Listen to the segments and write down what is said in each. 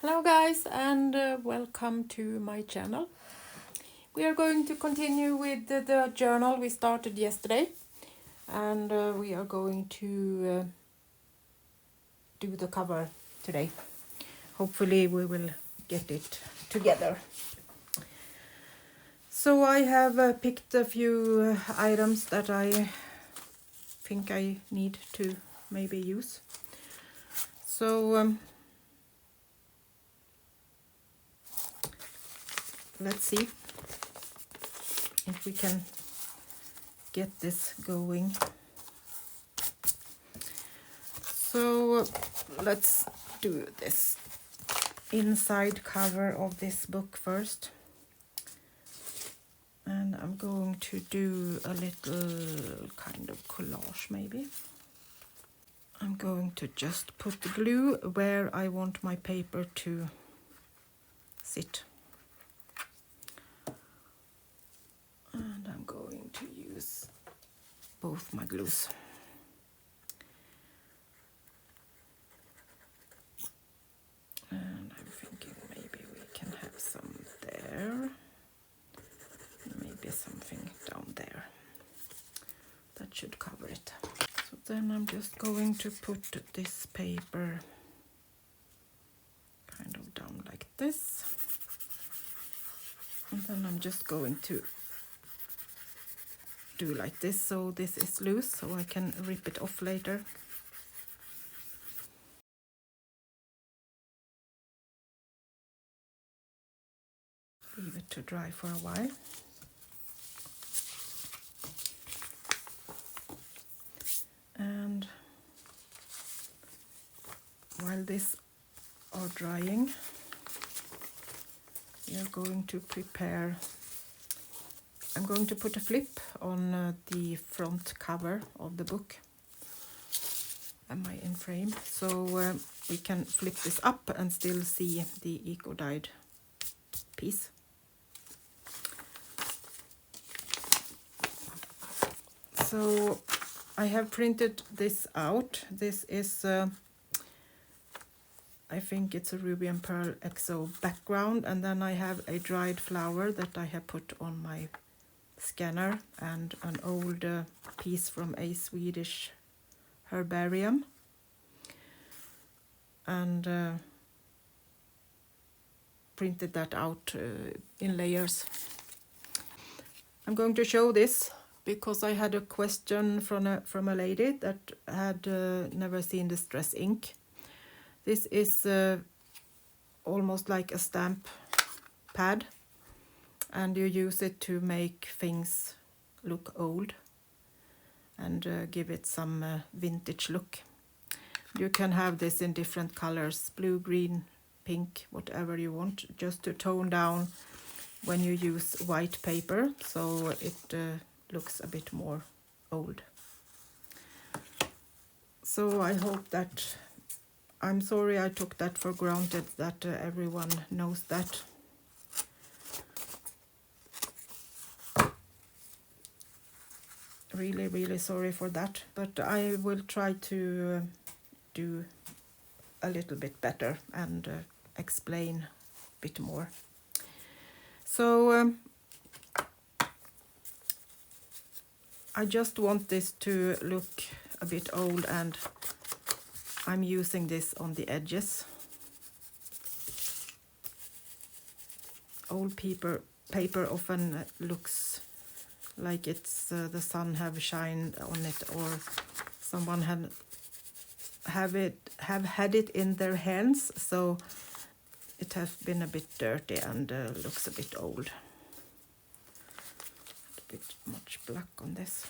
Hello guys, and welcome to my channel. We are going to continue with the journal we started yesterday, and we are going to do the cover today. Hopefully we will get it together. So I have picked a few items that I think I need to maybe use. So let's see if we can get this going. So let's do this inside cover of this book first. And I'm going to do a little kind of collage maybe. I'm going to just put the glue where I want my paper to sit. And I'm going to use both my glues. And I'm thinking maybe we can have some there. Maybe something down there. That should cover it. So then I'm just going to put this paper kind of down like this. And then I'm just going to do like this, so this is loose, so I can rip it off later. Leave it to dry for a while. And while this are drying, we are going to prepare. I'm going to put a flip on the front cover of the book. Am I in frame? So we can flip this up and still see the eco-dyed piece. So I have printed this out. This is, I think it's a Ruby and Pearl XO background, and then I have a dried flower that I have put on my scanner, and an old piece from a Swedish herbarium, and printed that out in layers. I'm going to show this because I had a question from a lady that had never seen distress ink. This is almost like a stamp pad, and you use it to make things look old and give it some vintage look. You can have this in different colors, blue, green, pink, whatever you want, just to tone down when you use white paper, so it looks a bit more old. So I hope that, I'm sorry I took that for granted, that everyone knows that. Really sorry for that, but I will try to do a little bit better and explain a bit more. So I just want this to look a bit old, and I'm using this on the edges. Old paper often looks like it's the sun have shined on it, or someone have had it in their hands, so it has been a bit dirty and looks a bit old. A bit much black on this.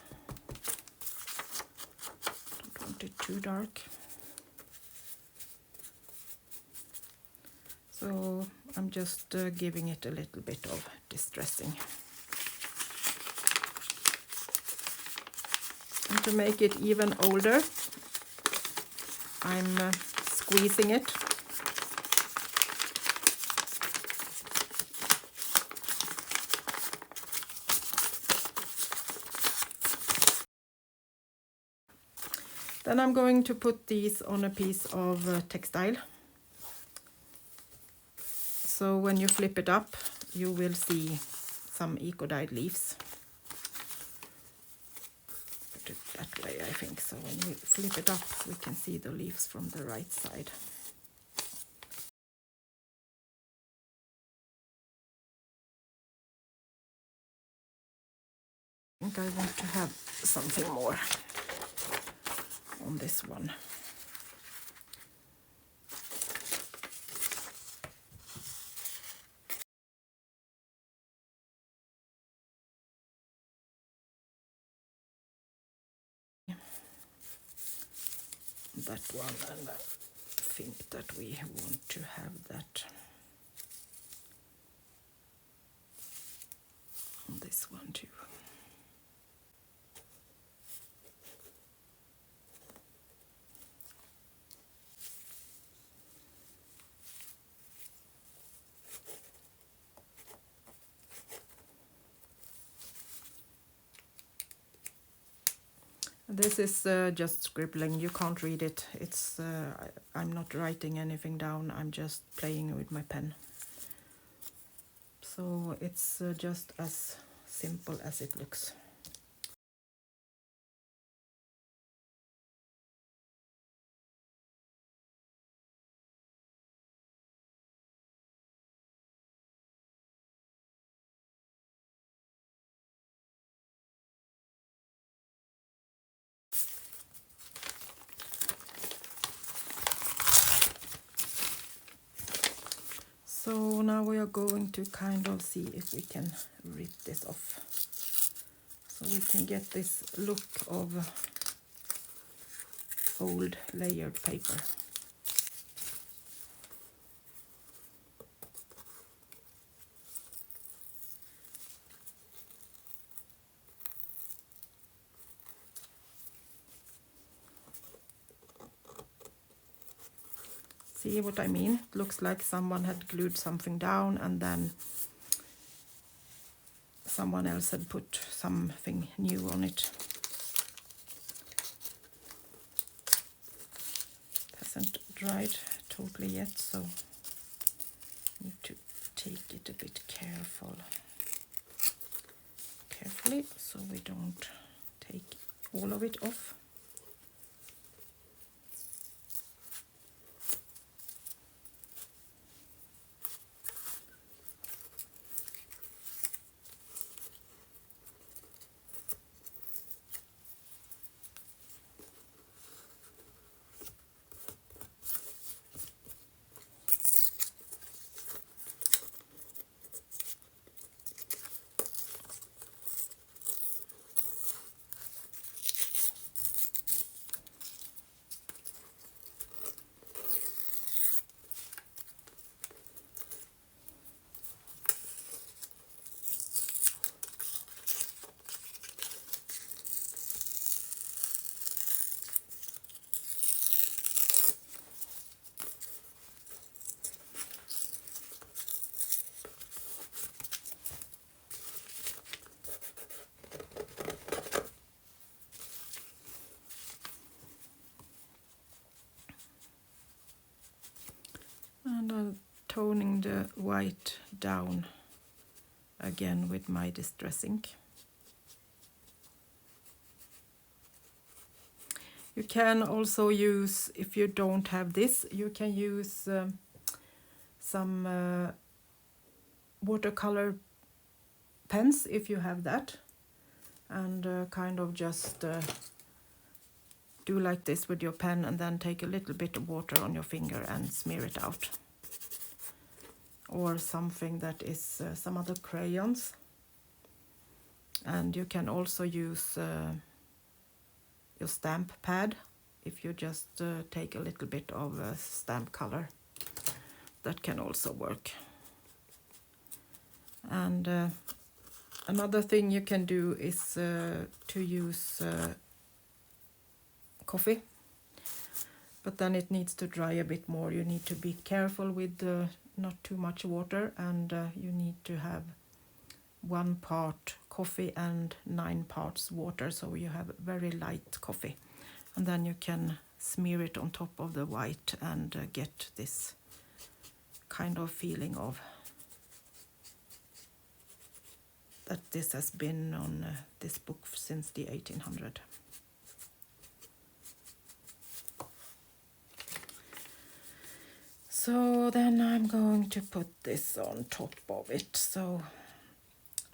Don't want it too dark. So I'm just giving it a little bit of distressing. And to make it even older, I'm squeezing it. Then I'm going to put these on a piece of textile. So when you flip it up, you will see some eco-dyed leaves. Put it that way, I think. So when we flip it up, we can see the leaves from the right side. I think I want to have something more on this one. That one, and I think that we want to have that on this one too. This is just scribbling. You can't read it. It's I'm not writing anything down. I'm just playing with my pen. So it's just as simple as it looks. So now we are going to kind of see if we can rip this off. So we can get this look of old layered paper. See what I mean? It looks like someone had glued something down and then someone else had put something new on it. It hasn't dried totally yet, so I need to take it a bit carefully so we don't take all of it off. And I'm toning the white down again with my distress ink. You can also use, if you don't have this, you can use some watercolor pens if you have that, and kind of just do like this with your pen and then take a little bit of water on your finger and smear it out. Or something that is some other crayons. And you can also use your stamp pad if you just take a little bit of stamp color. That can also work. And another thing you can do is to use coffee, but then it needs to dry a bit more. You need to be careful with not too much water, and you need to have 1 part coffee and 9 parts water, so you have very light coffee, and then you can smear it on top of the white and get this kind of feeling of that this has been on this book since the 1800s. So then I'm going to put this on top of it. So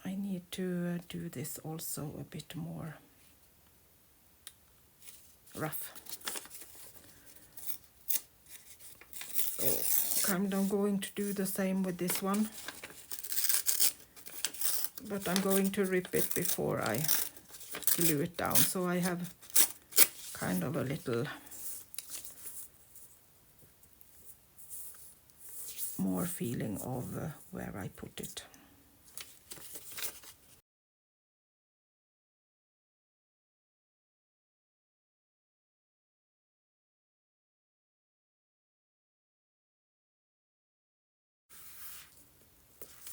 I need to do this also a bit more rough. So I'm going to do the same with this one. But I'm going to rip it before I glue it down. So I have kind of a little more feeling of where I put it.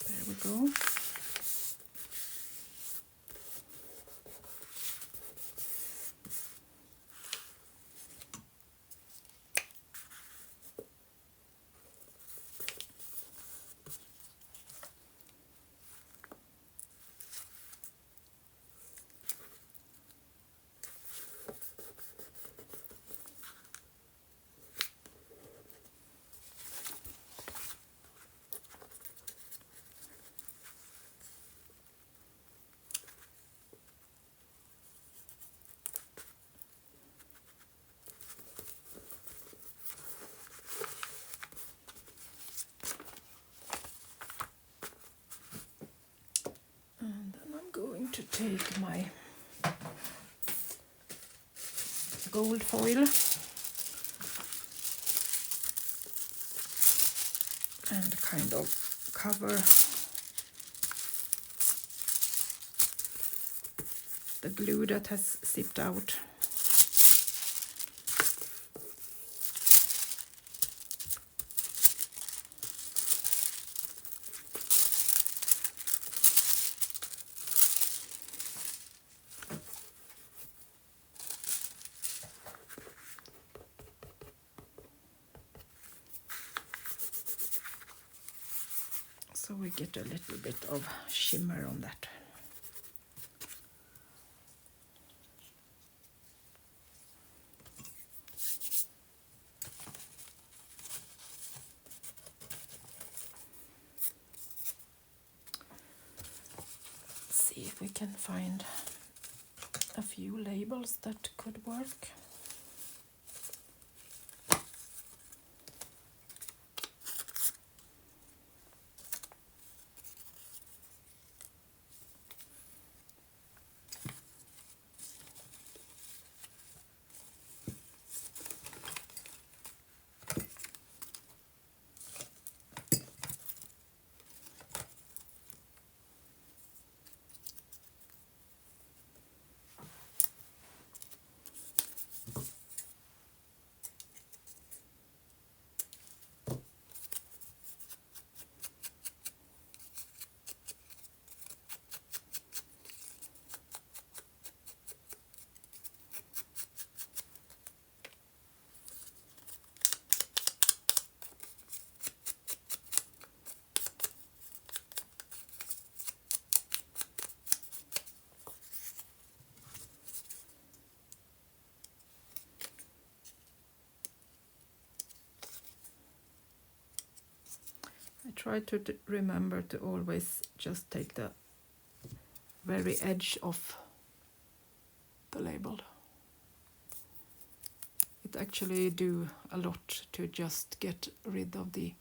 There we go. And then I'm going to take my gold foil and kind of cover the glue that has seeped out. So we get a little bit of shimmer on that. See if we can find a few labels that could work. I try to remember to always just take the very edge off the label. It actually do a lot to just get rid of the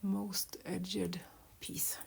most edged piece.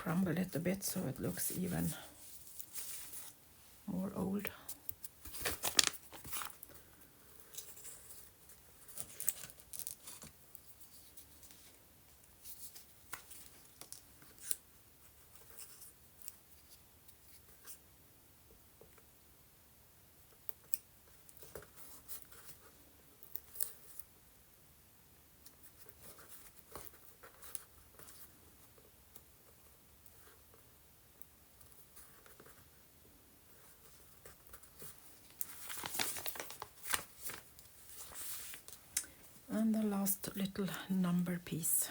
crumble it a bit so it looks even more old. And the last little number piece.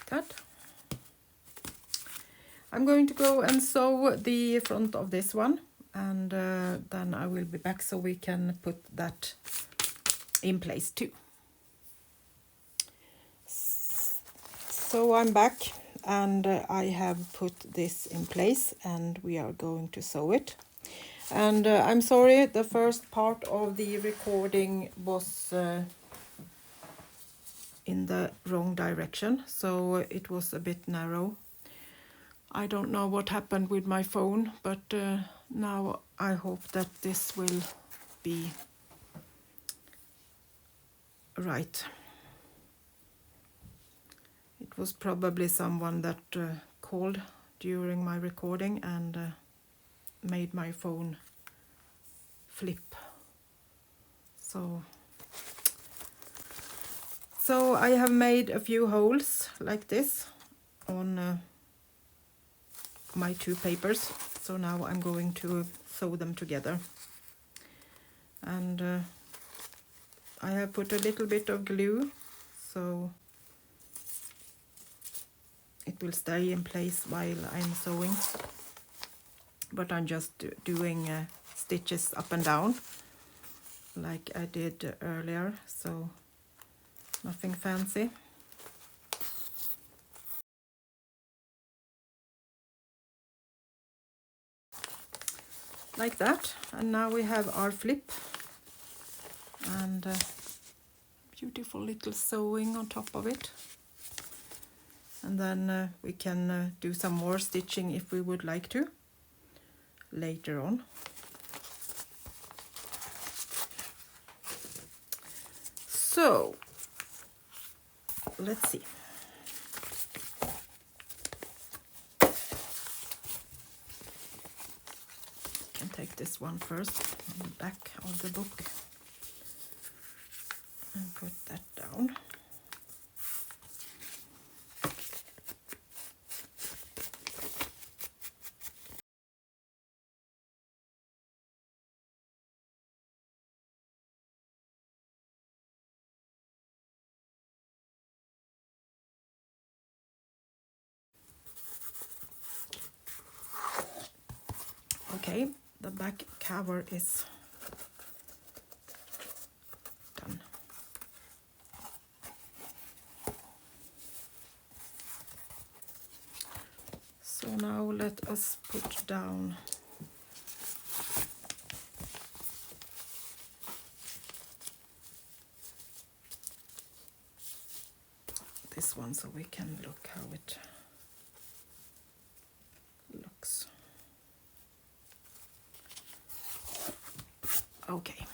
That. I'm going to go and sew the front of this one, and then I will be back so we can put that in place too. So I'm back, and I have put this in place, and we are going to sew it. And I'm sorry, the first part of the recording was in the wrong direction, so it was a bit narrow. I don't know what happened with my phone, but now I hope that this will be right. It was probably someone that called during my recording and made my phone flip. So I have made a few holes like this on my two papers. So now I'm going to sew them together. And I have put a little bit of glue so it will stay in place while I'm sewing. But I'm just doing stitches up and down like I did earlier, so nothing fancy. Like that, and now we have our flip and beautiful little sewing on top of it. And then we can do some more stitching if we would like to later on. So let's see. Can take this one first on the back of the book and put that down. Okay, the back cover is done. So now let us put down this one so we can look how it looks. Okay,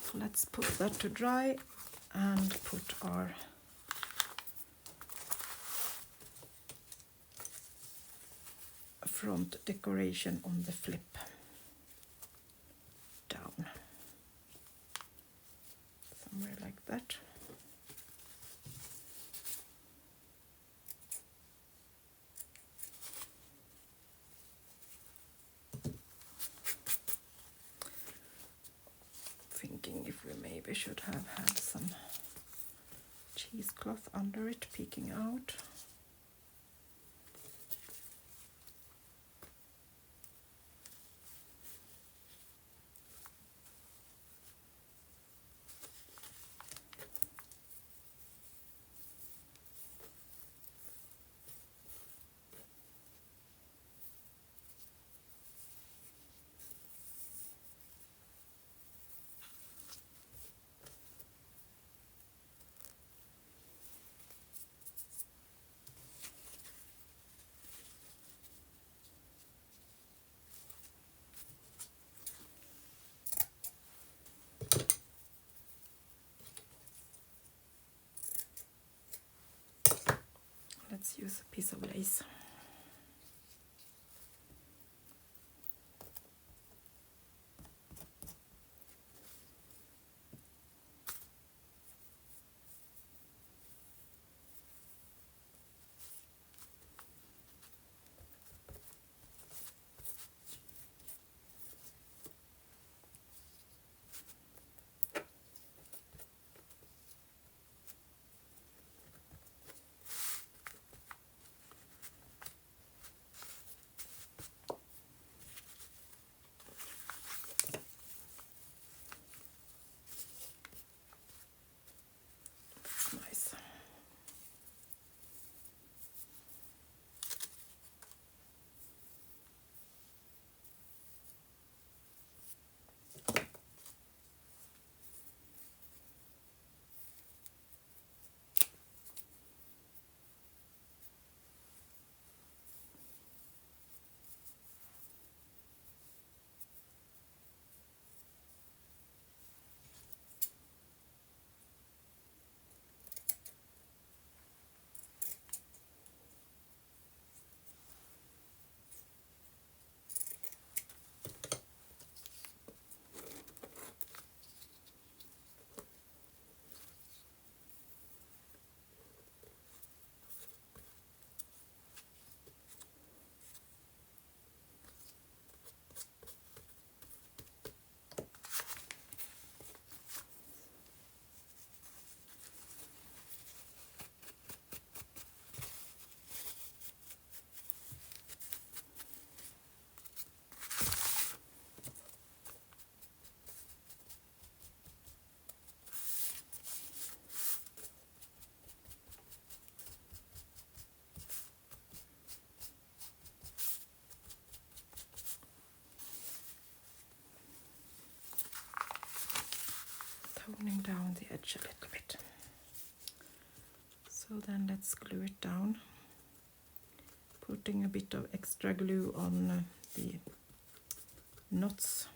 so let's put that to dry and put our front decoration on the flip down. Somewhere like that. should have had some cheesecloth under it peeking out. Let's use a piece of lace. Nice. Toning down the edge a little bit. So then let's glue it down, putting a bit of extra glue on the knots.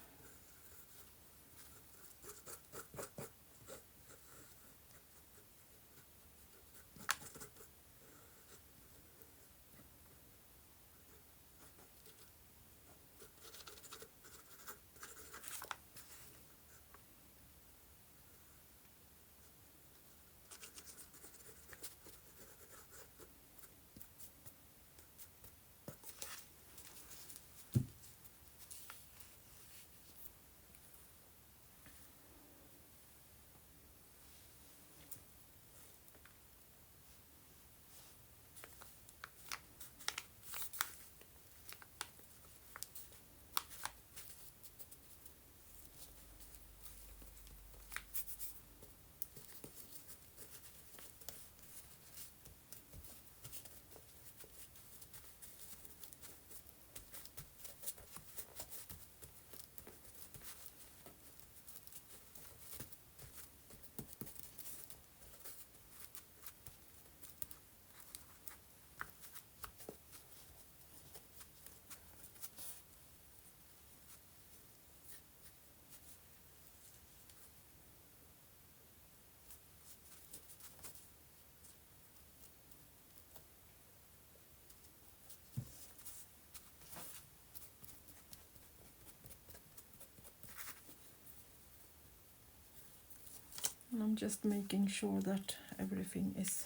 And I'm just making sure that everything is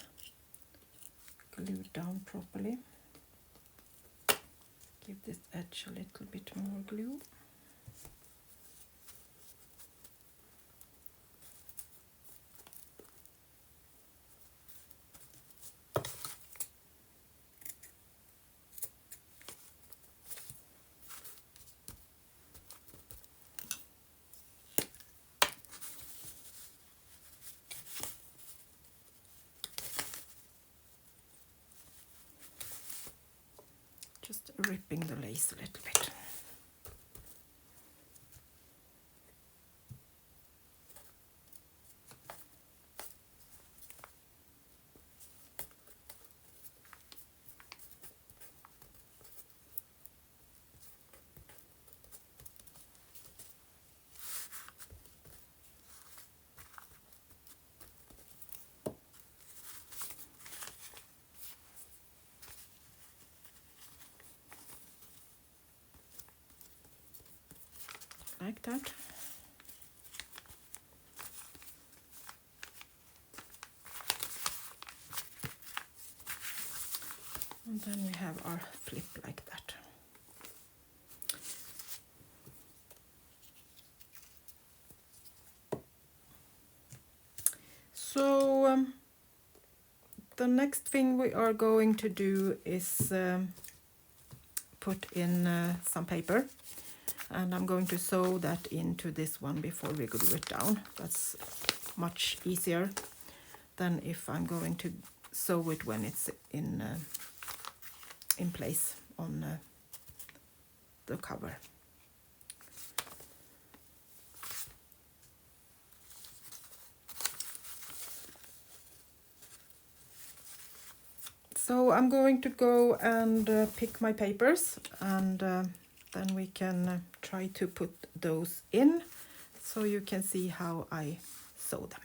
glued down properly. Give this edge a little bit more glue. Just ripping the lace a little bit. Like that. And then we have our flip like that. So the next thing we are going to do is put in some paper, and I'm going to sew that into this one before we glue it down. That's much easier than if I'm going to sew it when it's in place on the cover. So I'm going to go and pick my papers, and then we can try to put those in so you can see how I sew them.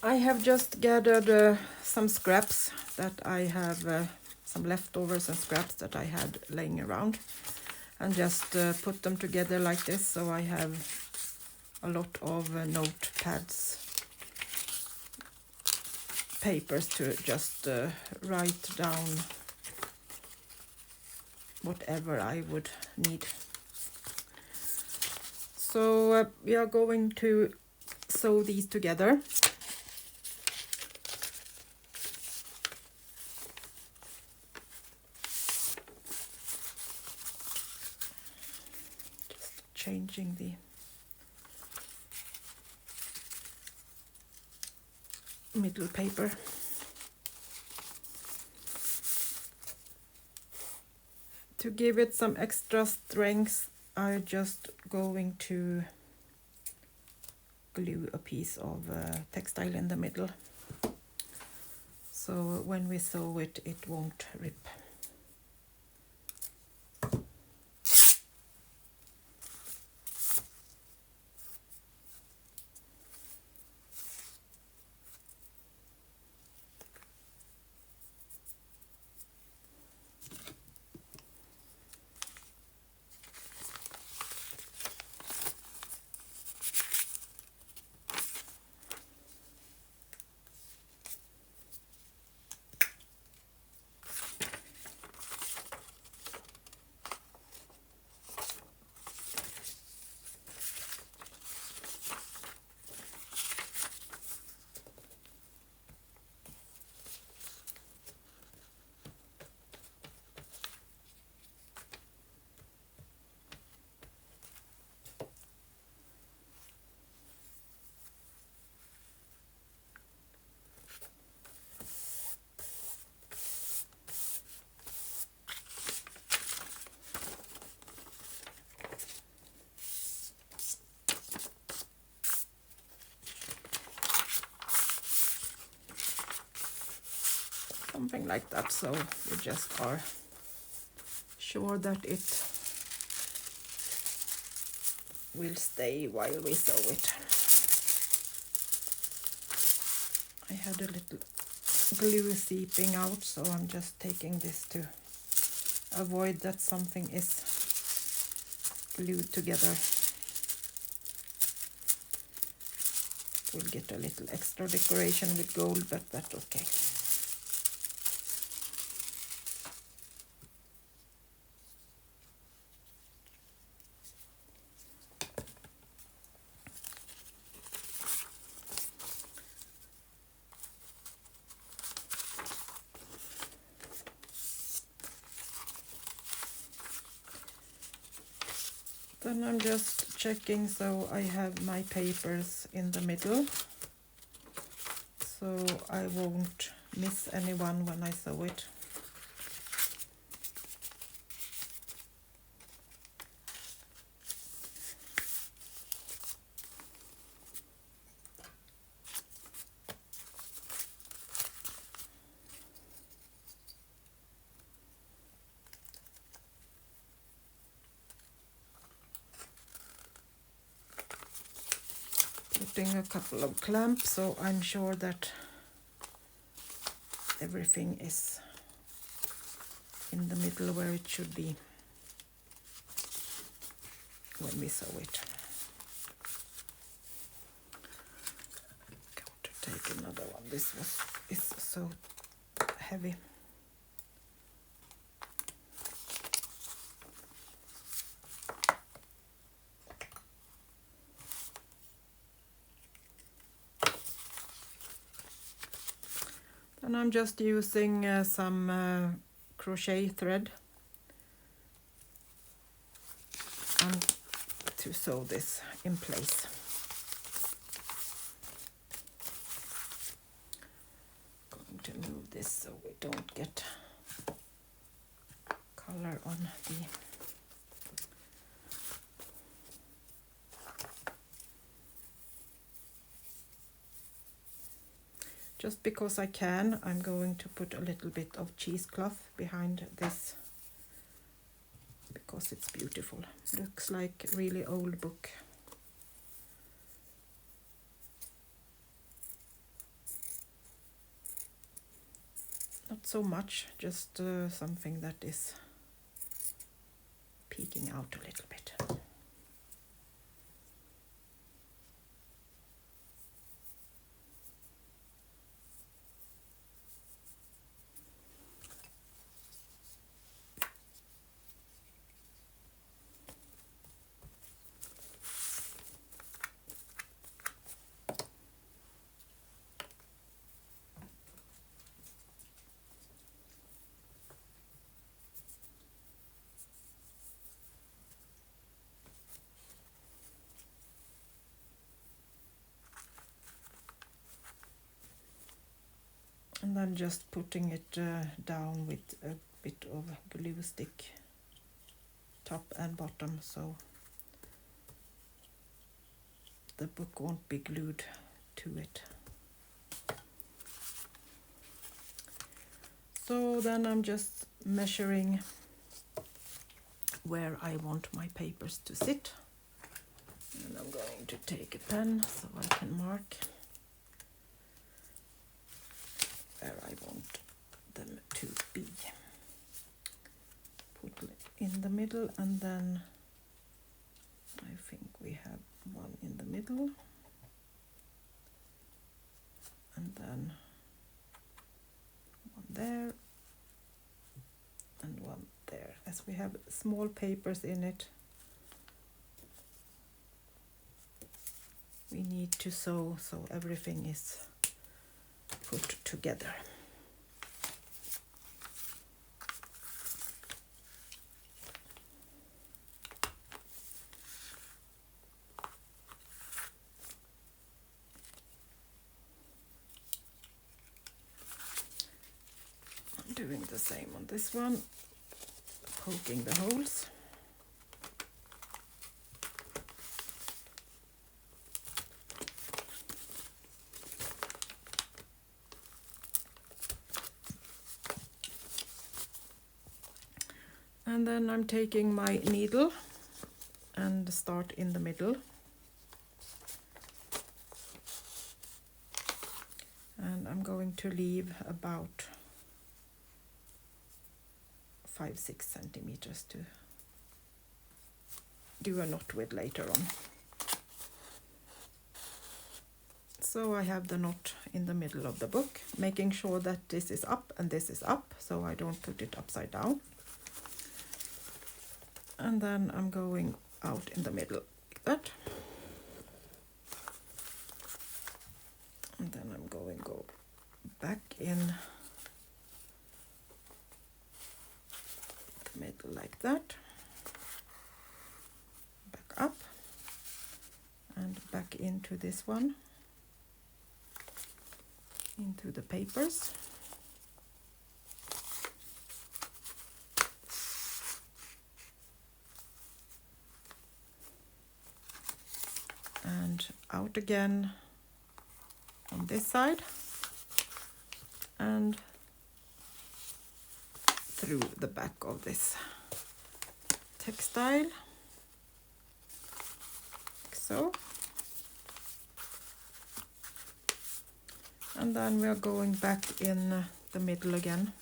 I have just gathered some scraps that I have, some leftovers and scraps that I had laying around, and just put them together like this, so I have a lot of notepads, papers to just write down whatever I would need. So we are going to sew these together. Just changing the middle paper. To give it some extra strength, I'm just going to glue a piece of textile in the middle, so when we sew it, it won't rip. Something like that, so we just are sure that it will stay while we sew it. I had a little glue seeping out, so I'm just taking this to avoid that something is glued together. We'll get a little extra decoration with gold, but that's okay. Then I'm just checking so I have my papers in the middle, so I won't miss anyone when I sew it. Putting a couple of clamps so I'm sure that everything is in the middle where it should be when we sew it. Going to take another one. This is so heavy. And I'm just using some crochet thread and to sew this in place. Going to move this so we don't get color on the just because I can, I'm going to put a little bit of cheesecloth behind this because it's beautiful. Looks like a really old book. Not so much, just something that is peeking out a little bit. And then just putting it down with a bit of glue stick, top and bottom, so the book won't be glued to it. So then I'm just measuring where I want my papers to sit. And I'm going to take a pen so I can mark where I want them to be. Put in the middle, and then I think we have one in the middle, and then one there and one there. As we have small papers in it, we need to sew so everything is put together. I'm doing the same on this one, poking the holes. And then I'm taking my needle and start in the middle. And I'm going to leave about 5-6 centimeters to do a knot with later on. So I have the knot in the middle of the book, making sure that this is up and this is up, so I don't put it upside down. And then I'm going out in the middle like that. And then I'm going to go back in the middle like that. Back up and back into this one, into the papers. out again on this side and through the back of this textile, like so. And then we are going back in the middle again.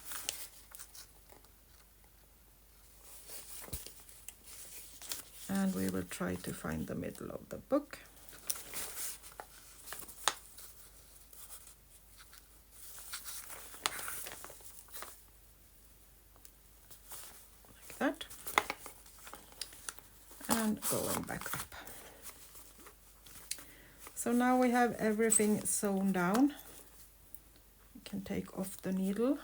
And we will try to find the middle of the book. Like that. And going back up. So now we have everything sewn down. You can take off the needle.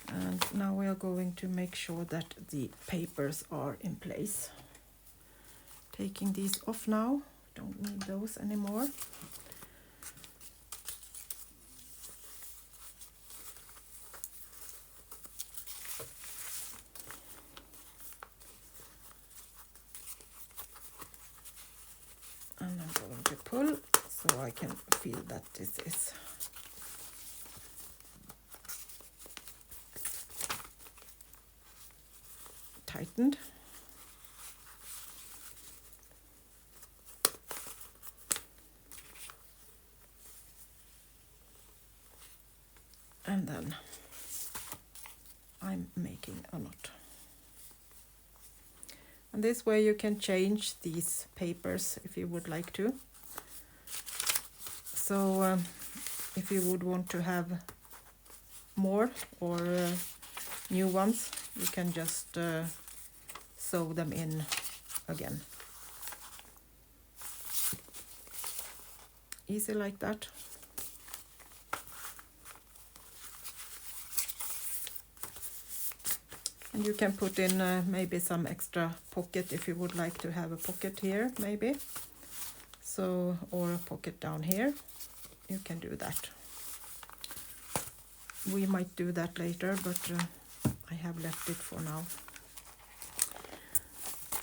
And now we are going to make sure that the papers are in place. Taking these off now, don't need those anymore. And I'm going to pull so I can feel that this is tightened. And then I'm making a knot. And this way you can change these papers if you would like to. So if you would want to have more or new ones, you can just sew them in again. Easy like that. And you can put in maybe some extra pocket if you would like to have a pocket here, maybe. So, or a pocket down here. You can do that. We might do that later, but I have left it for now.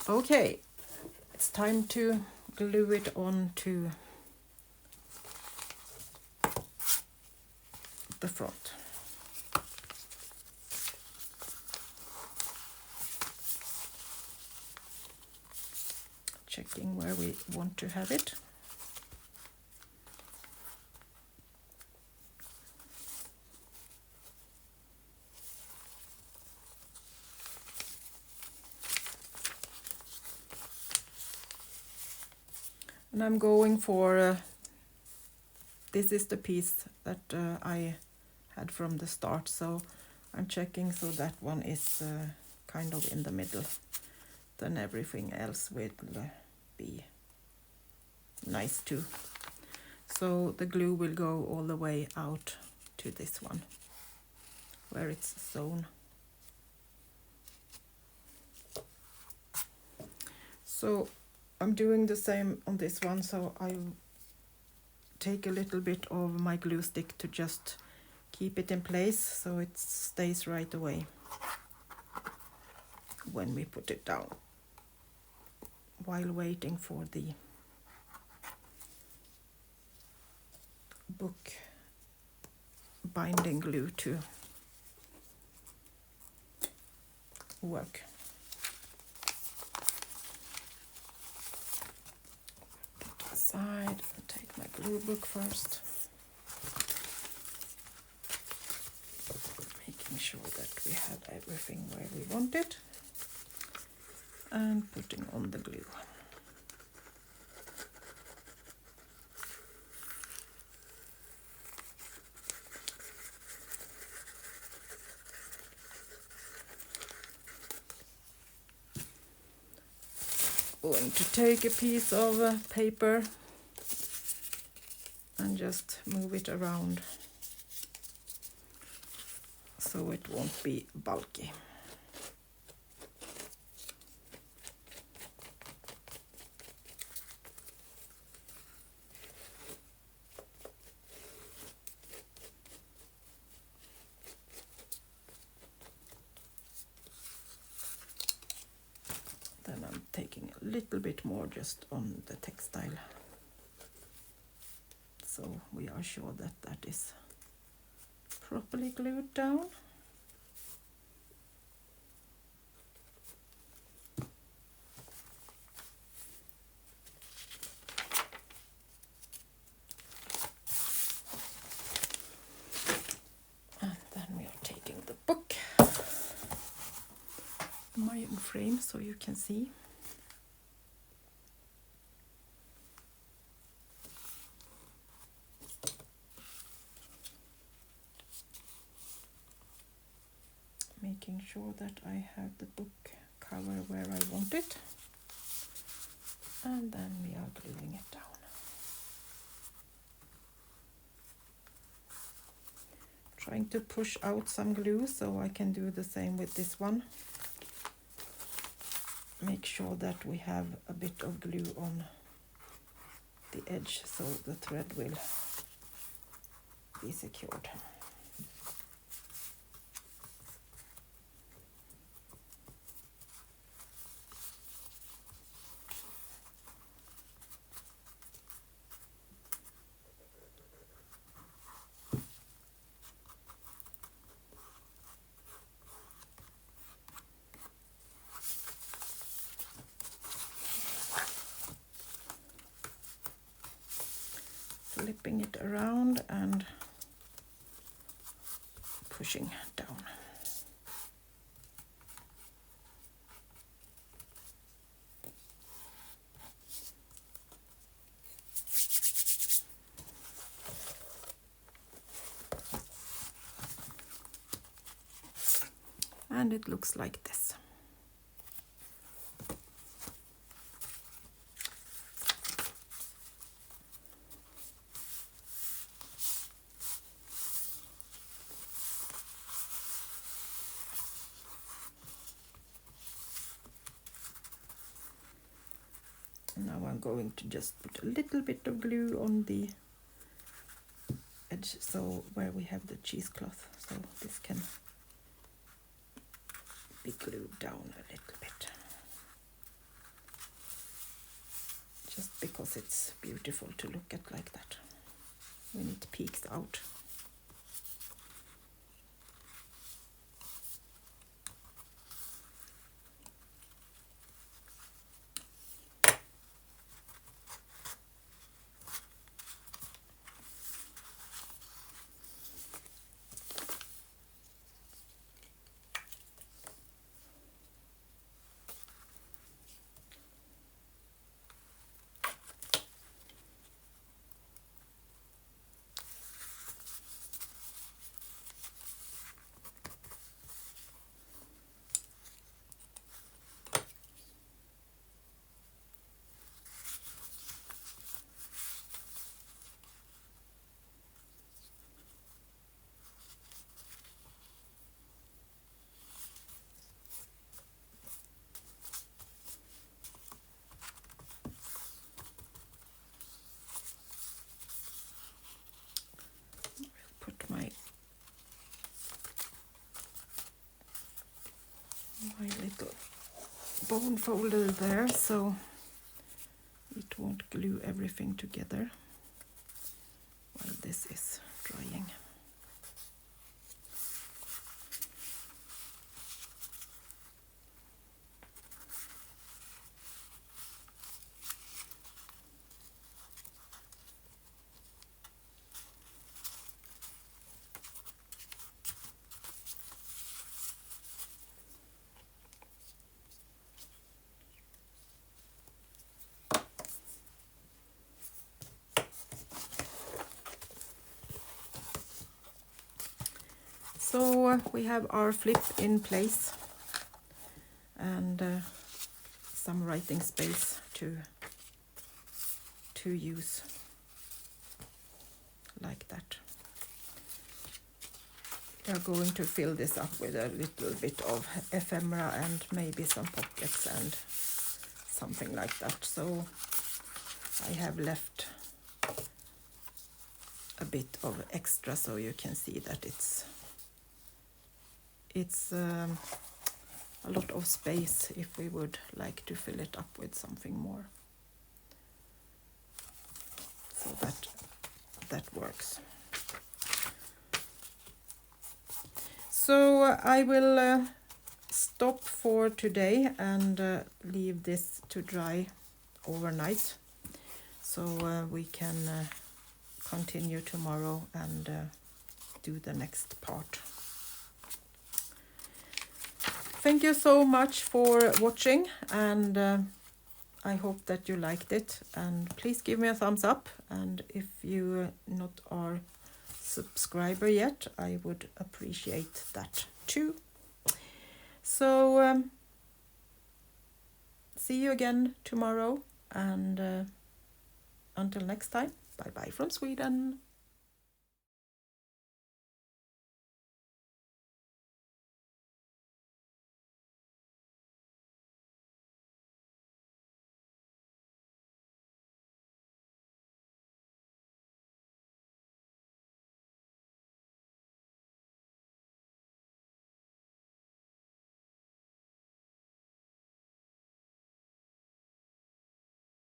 Okay, it's time to glue it on to the front. Checking where we want to have it. And I'm going for, this is the piece that I had from the start, so I'm checking so that one is kind of in the middle. Then everything else will be nice too. So the glue will go all the way out to this one, where it's sewn. So I'm doing the same on this one, so I take a little bit of my glue stick to just keep it in place so it stays right away when we put it down, while waiting for the book binding glue to work. Aside and take my glue book first, making sure that we have everything where we want it, and putting on the glue. Going to take a piece of paper and just move it around so it won't be bulky. Then I'm taking a little bit more just on the textile, so we are sure that that is properly glued down. And then we are taking the book, my frame, so you can see. Making sure that I have the book cover where I want it, and then we are gluing it down. Trying to push out some glue so I can do the same with this one. Make sure that we have a bit of glue on the edge so the thread will be secured. Flipping it around and pushing down. And it looks like this. Now I'm going to just put a little bit of glue on the edge, so where we have the cheesecloth, so this can be glued down a little bit. Just because it's beautiful to look at like that when it peeks out. My little bone folder there, so it won't glue everything together while this is drying. So we have our flip in place and some writing space to use like that. We are going to fill this up with a little bit of ephemera and maybe some pockets and something like that. So I have left a bit of extra so you can see that it's a lot of space if we would like to fill it up with something more. So that works. So I will stop for today and leave this to dry overnight, so we can continue tomorrow and do the next part. Thank you so much for watching, and I hope that you liked it, and please give me a thumbs up, and if you not are subscriber yet, I would appreciate that too. So see you again tomorrow, and until next time, bye bye from Sweden.